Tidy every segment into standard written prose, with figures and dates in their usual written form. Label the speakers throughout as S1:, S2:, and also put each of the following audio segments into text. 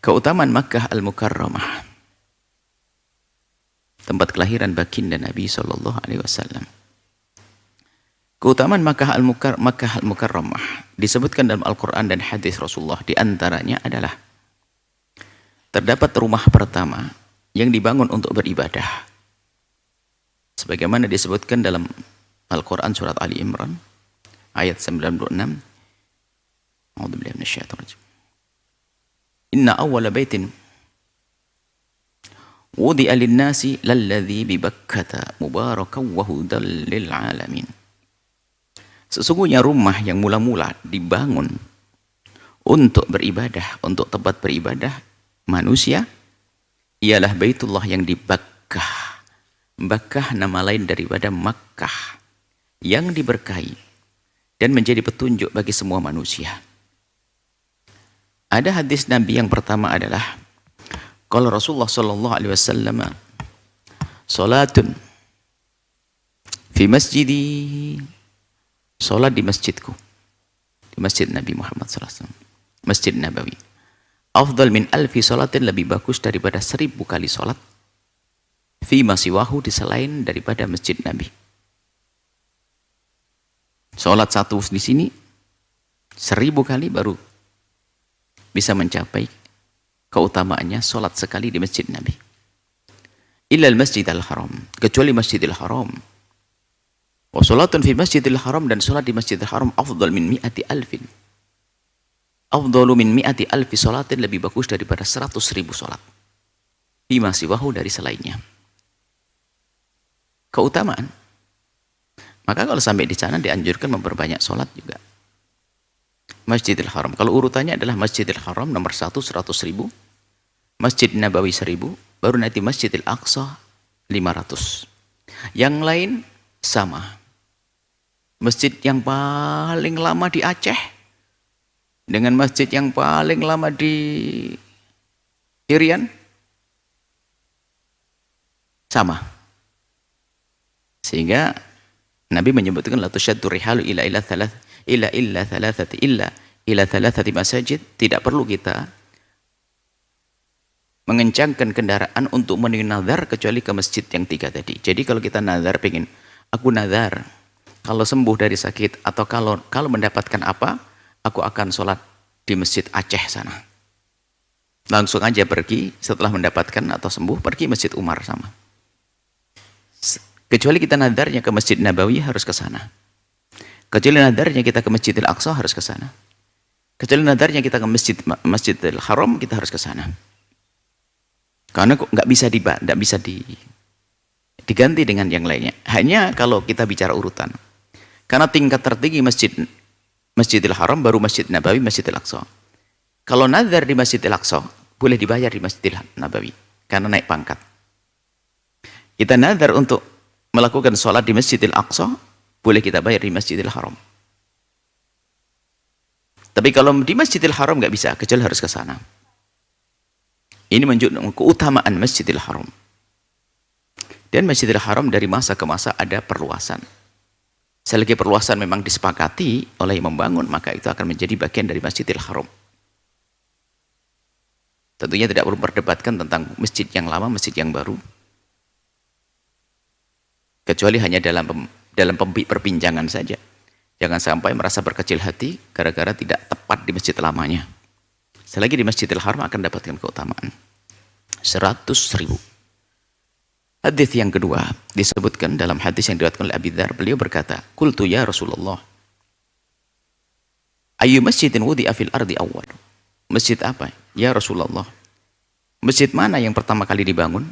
S1: Keutamaan Makkah Al-Mukarramah, tempat kelahiran baginda Nabi SAW. Keutamaan Makkah Al-Mukarramah disebutkan dalam Al-Quran dan hadis Rasulullah. Di antaranya adalah terdapat rumah pertama yang dibangun untuk beribadah, sebagaimana disebutkan dalam Al-Quran surat Ali Imran ayat 96. A'udzubillahi minasyaitonir rajim. Inna awwala baitin wudi'a lin-nasi lalladzi bi Bakkata mubarakan wa hudal lil alamin. Sesungguhnya rumah yang mula-mula dibangun untuk beribadah, untuk tempat beribadah manusia, ialah Baitullah yang di Bakkah. Bakkah nama lain daripada Makkah, yang diberkahi dan menjadi petunjuk bagi semua manusia. Ada hadis Nabi yang pertama adalah kalau Rasulullah sallallahu alaihi wasallam, salatun fi masjidi, salat di masjidku, di masjid Nabi Muhammad sallallahu alaihi wasallam, Masjid Nabawi, afdal min alfi salatin, lebih bagus daripada 1000 kali salat, fi ma siwahu, di selain daripada masjid Nabi. Salat satu di sini 1000 kali baru bisa mencapai keutamaannya salat sekali di masjid Nabi. Illal masjidil haram, kecuali masjidil haram. Wa salatun fi masjidil haram, dan salat di masjidil haram afdal min mi'ati alfin. Afdalu min mi'ati alfi salatin, lebih bagus daripada 100.000 salat. Bima siwahu, dari selainnya. Keutamaan. Maka kalau sampai di sana dianjurkan memperbanyak salat juga. Masjidil Haram, kalau urutannya adalah Masjidil Haram nomor 1 100.000, Masjid Nabawi 1000, baru nanti Masjidil Aqsa 500. Yang lain sama. Masjid yang paling lama di Aceh dengan masjid yang paling lama di Irian sama. Sehingga Nabi menyebutkan la tusyaddu rihalu ila thalathati masajid, tidak perlu kita mengencangkan kendaraan untuk memenuhi nazar kecuali ke masjid yang 3 tadi. Jadi kalau kita nazar, pengen aku nazar kalau sembuh dari sakit atau kalau mendapatkan apa, aku akan sholat di masjid Aceh sana. Langsung aja pergi setelah mendapatkan atau sembuh, pergi Masjid Umar sama. Kecuali kita nadarnya ke Masjid Nabawi, harus ke sana. Kecuali nadarnya kita ke Masjidil Aqsa, harus ke sana. Kecuali nadarnya kita ke Masjidil Haram, kita harus ke sana. Karena kok nggak bisa diganti dengan yang lainnya. Hanya kalau kita bicara urutan. Karena tingkat tertinggi Masjidil Haram, baru Masjid Nabawi, Masjidil Aqsa. Kalau nazar di Masjidil Aqsa, boleh dibayar di Masjidil Nabawi, karena naik pangkat. Kita nazar untuk melakukan sholat di Masjidil Aqsa, boleh kita bayar di Masjidil Haram. Tapi kalau di Masjidil Haram nggak bisa, kecuali harus ke sana. Ini menunjukkan keutamaan Masjidil Haram. Dan Masjidil Haram dari masa ke masa ada perluasan. Selagi perluasan memang disepakati oleh yang membangun, maka itu akan menjadi bagian dari Masjidil Haram. Tentunya tidak perlu berdebatkan tentang masjid yang lama, masjid yang baru. Kecuali hanya dalam perbincangan saja. Jangan sampai merasa berkecil hati gara-gara tidak tepat di masjid lamanya. Selagi di Masjidil Haram akan dapatkan keutamaan 100.000. Hadis yang kedua disebutkan dalam hadis yang diriwayatkan oleh Abi Dzar, beliau berkata, "Qultu ya Rasulullah, ayyu masjidin wudi'a fil ardi awwal?" Masjid apa? Ya Rasulullah, masjid mana yang pertama kali dibangun?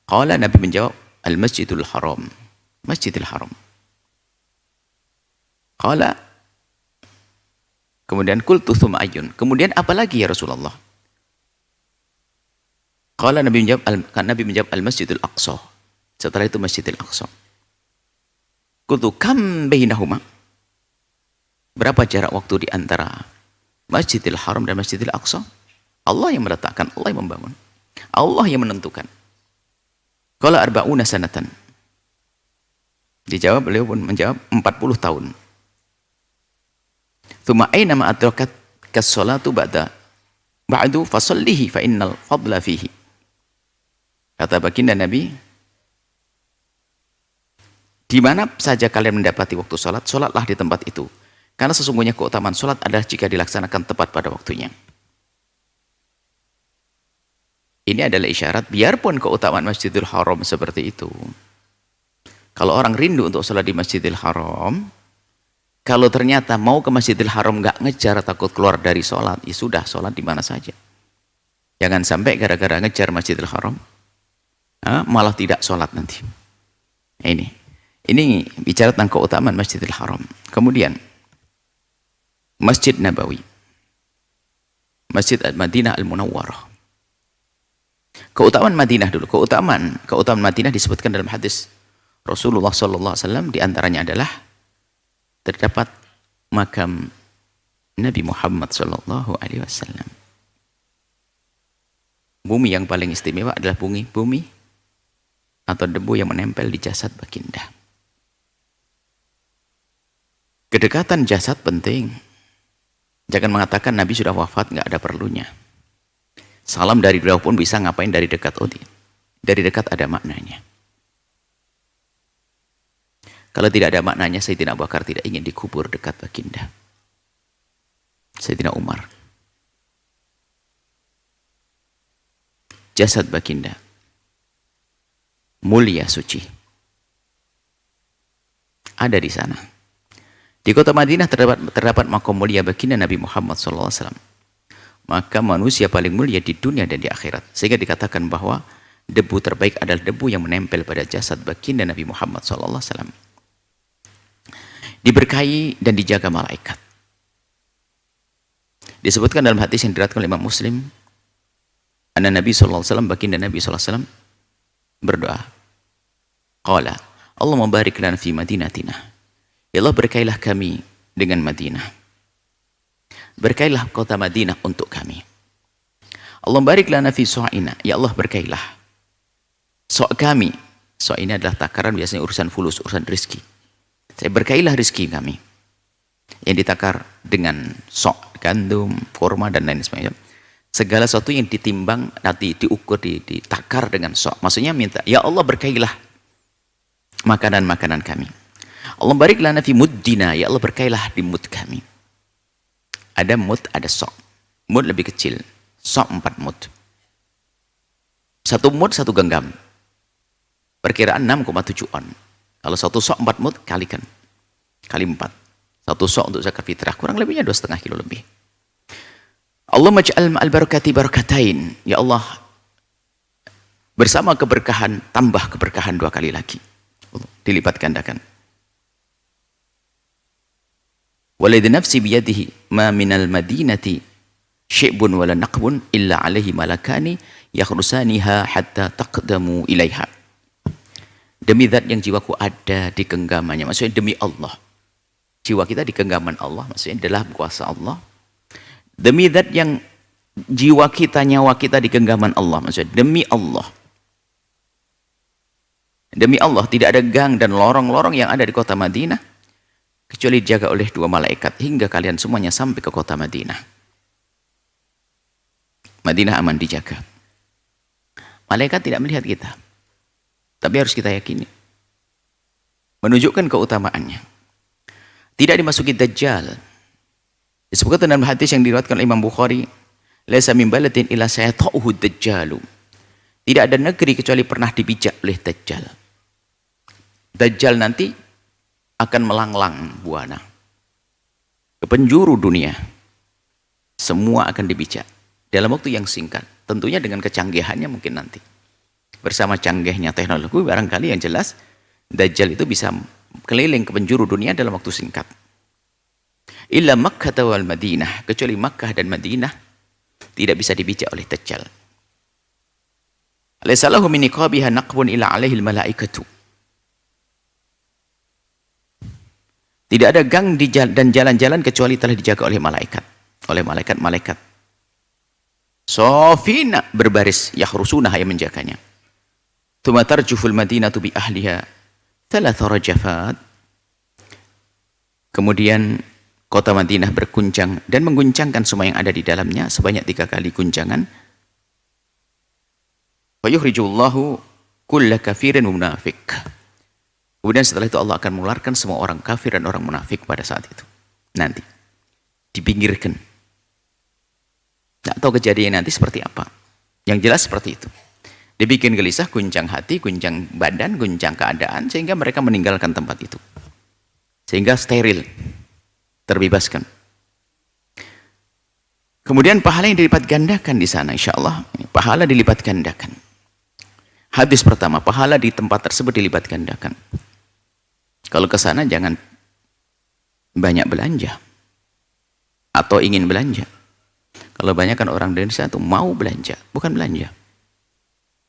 S1: Qala, Nabi menjawab, Al-Masjidul Haram, Masjidil Haram. Qala, kemudian qultu tsumma ayyun, kemudian apa lagi ya Rasulullah? Qala, Nabi menjawab Al-Masjidul Aqsa. Setelah itu Masjidil Aqsa. Qultu kam bainahuma, berapa jarak waktu di antara Masjidil Haram dan Masjidil Aqsa? Allah yang meletakkan, Allah yang membangun, Allah yang menentukan. Qala arba'una sanatan. Dijawab, beliau pun menjawab 40 tahun. Tsumma aina ma adrakat kas-shalatu ba'da Ba'du fasallihi fa innal fadla fihi. Kata baginda Nabi, di mana saja kalian mendapati waktu sholat, sholatlah di tempat itu. Karena sesungguhnya keutamaan sholat adalah jika dilaksanakan tepat pada waktunya. Ini adalah isyarat, biarpun keutamaan Masjidil Haram seperti itu. Kalau orang rindu untuk sholat di Masjidil Haram, kalau ternyata mau ke Masjidil Haram nggak ngejar, takut keluar dari sholat, ya sudah, sholat di mana saja. Jangan sampai gara-gara ngejar Masjidil Haram, malah tidak sholat nanti. Ini bicara tentang keutamaan Masjidil Haram. Kemudian, Masjid Nabawi, Masjid Madinah Al-Munawwarah. Keutamaan Madinah dulu. Keutamaan Madinah disebutkan dalam hadis Rasulullah SAW, diantaranya adalah terdapat makam Nabi Muhammad SAW. Bumi yang paling istimewa adalah bumi atau debu yang menempel di jasad baginda. Kedekatan jasad penting. Jangan mengatakan Nabi sudah wafat, nggak ada perlunya. Salam dari jauh pun bisa, ngapain dari dekat? Dari dekat ada maknanya. Kalau tidak ada maknanya, Sayyidina Abu Bakar tidak ingin dikubur dekat baginda. Sayyidina Umar. Jasad baginda mulia, suci, ada di sana. Di kota Madinah terdapat makam mulia baginda Nabi Muhammad SAW. Maka manusia paling mulia di dunia dan di akhirat. Sehingga dikatakan bahwa debu terbaik adalah debu yang menempel pada jasad baginda Nabi Muhammad SAW. Diberkahi dan dijaga malaikat. Disebutkan dalam hadis yang diriwayatkan oleh Imam Muslim, anna Nabi SAW, baginda Nabi SAW berdoa, qala Allahumma barik lana fi madinatina. Ya Allah, berkailah kami dengan Madinah. Berkailah kota Madinah untuk kami. Allahumma barik lana fi su'ina. Ya Allah, berkailah sok kami. Sok ini adalah takaran biasanya urusan fulus, urusan rezeki. Saya berkailah rezeki kami yang ditakar dengan sok, gandum, kurma dan lain sebagainya. Segala sesuatu yang ditimbang, nanti diukur, ditakar dengan sok. Maksudnya minta, ya Allah, berkailah makanan-makanan kami. Allah barik lana fi muddina. Ya Allah, berkailah di mud kami. Ada mud, ada sok. Mud lebih kecil, sok 4 mud. 1 mud 1 genggam. Perkiraan 6,7 on. Kalau 1 sok 4 mud, kalikan. Kali 4. 1 sok untuk zakat fitrah, kurang lebihnya 2,5 kilo lebih. Allah maj'al ma'al barakati barakatain. Ya Allah, bersama keberkahan, tambah keberkahan 2 kali lagi. Dilipat gandakan. Walidhi nafsi biyadihi ma minal madinati syi'bun wala naqbun illa alaihi malakani yakhrusaniha hatta taqdamu ilaiha. Demi zat yang jiwaku ada di genggamannya, maksudnya demi Allah. Jiwa kita di genggaman Allah, maksudnya adalah kuasa Allah. Demi zat yang jiwa kita, nyawa kita di genggaman Allah, maksudnya demi Allah. Demi Allah, tidak ada gang dan lorong-lorong yang ada di kota Madinah kecuali dijaga oleh 2 malaikat hingga kalian semuanya sampai ke kota Madinah. Madinah aman, dijaga. Malaikat tidak melihat kita, tapi harus kita yakini. Menunjukkan keutamaannya. Tidak dimasuki Dajjal. Disebutkan dalam hadis yang diriwayatkan oleh Imam Bukhari, laisa min baladin illa sayata'uhu Dajjalu. Tidak ada negeri kecuali pernah dibijak oleh Dajjal. Dajjal nanti akan melanglang buana ke penjuru dunia. Semua akan dibijak dalam waktu yang singkat. Tentunya dengan kecanggihannya mungkin nanti. Bersama canggihnya teknologi, barangkali yang jelas Dajjal itu bisa keliling ke penjuru dunia dalam waktu singkat. Illa Makkah wal Madinah, kecuali Makkah dan Madinah tidak bisa dibijak oleh Dajjal. Laisa lahu min niqabiha naqbun illa alaihi malaikatu. Tidak ada gang di dan jalan-jalan kecuali telah dijaga oleh malaikat, oleh malaikat-malaikat. Sofina, berbaris, yakhrusunaha, yang menjaganya. Tsumma tarjuful madinatu bi ahliha 3 rajafat. Kemudian kota Madinah berguncang dan mengguncangkan semua yang ada di dalamnya sebanyak 3 kali guncangan. Wa yukhrijullahu kulla kafirin munafik. Kemudian setelah itu Allah akan mengeluarkan semua orang kafir dan orang munafik pada saat itu. Nanti dipinggirkan. Nggak tahu kejadian nanti seperti apa. Yang jelas seperti itu. Dibikin gelisah, guncang hati, guncang badan, guncang keadaan, sehingga mereka meninggalkan tempat itu. Sehingga steril, terbebaskan. Kemudian pahala yang dilipat gandakan di sana, insya Allah. Pahala dilipat gandakan. Hadis pertama, pahala di tempat tersebut dilipat gandakan. Kalau ke sana jangan banyak belanja. Atau ingin belanja. Kalau banyak kan orang Indonesia itu mau belanja, bukan belanja.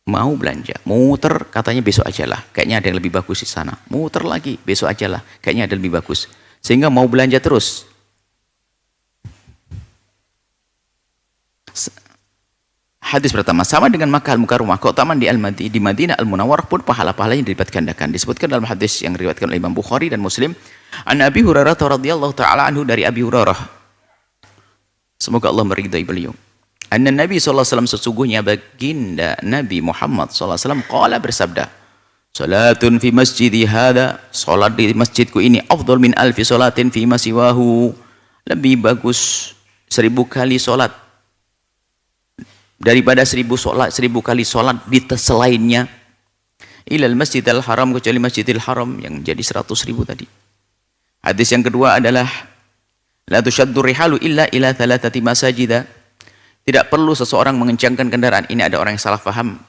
S1: Mau belanja, muter katanya besok aja lah, kayaknya ada yang lebih bagus di sana. Muter lagi, besok aja lah, kayaknya ada yang lebih bagus. Sehingga mau belanja terus. Hadis pertama, sama dengan Makkah Al-Mukarramah, keutamaan di Madinah Al-Munawwarah pun pahala-pahalanya dilipat gandakan. Disebutkan dalam hadis yang diriwayatkan oleh Imam Bukhari dan Muslim, an Abi Hurairah radhiyallahu taala anhu, dari Abi Hurairah, semoga Allah meridai beliau. Anna Nabi SAW, sesungguhnya baginda Nabi Muhammad SAW qala, bersabda, salatun fi masjidi hada, salat di masjidku ini, afdal min alfi salatin fi masiwahu, lebih bagus 1000 kali salat daripada 1000 kali salat di selainnya, ilal masjidil haram, kecuali masjidil haram yang jadi 100.000 tadi. Hadis yang kedua adalah la tushaddu rihalu illa ila thalathati masajida. Tidak perlu seseorang mengencangkan kendaraan. Ini ada orang yang salah paham,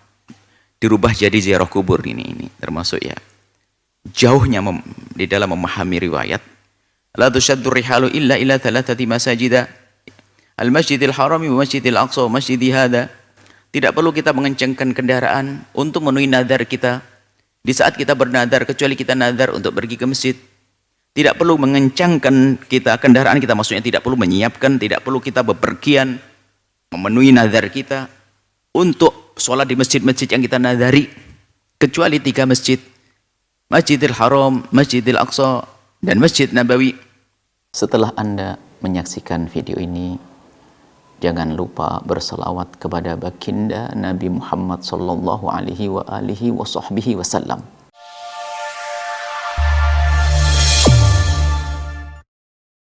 S1: dirubah jadi ziarah kubur. Ini termasuk ya jauhnya di dalam memahami riwayat. La tushaddu rihalu illa ila thalathati masajida, al masjidil harami wa masjidil aqsa wa masjidi hada. Tidak perlu kita mengencangkan kendaraan untuk memenuhi nadar kita di saat kita bernadar, kecuali kita nadar untuk pergi ke masjid. Tidak perlu mengencangkan kita kendaraan kita, maksudnya tidak perlu menyiapkan, tidak perlu kita bepergian memenuhi nazar kita untuk sholat di masjid-masjid yang kita nazari, kecuali 3 masjid, Masjidil Haram, Masjidil Aqsa, dan Masjid Nabawi. Setelah Anda menyaksikan video ini, jangan lupa berselawat kepada baginda Nabi Muhammad sallallahu alaihi wa alihi wa sahbihi wasallam.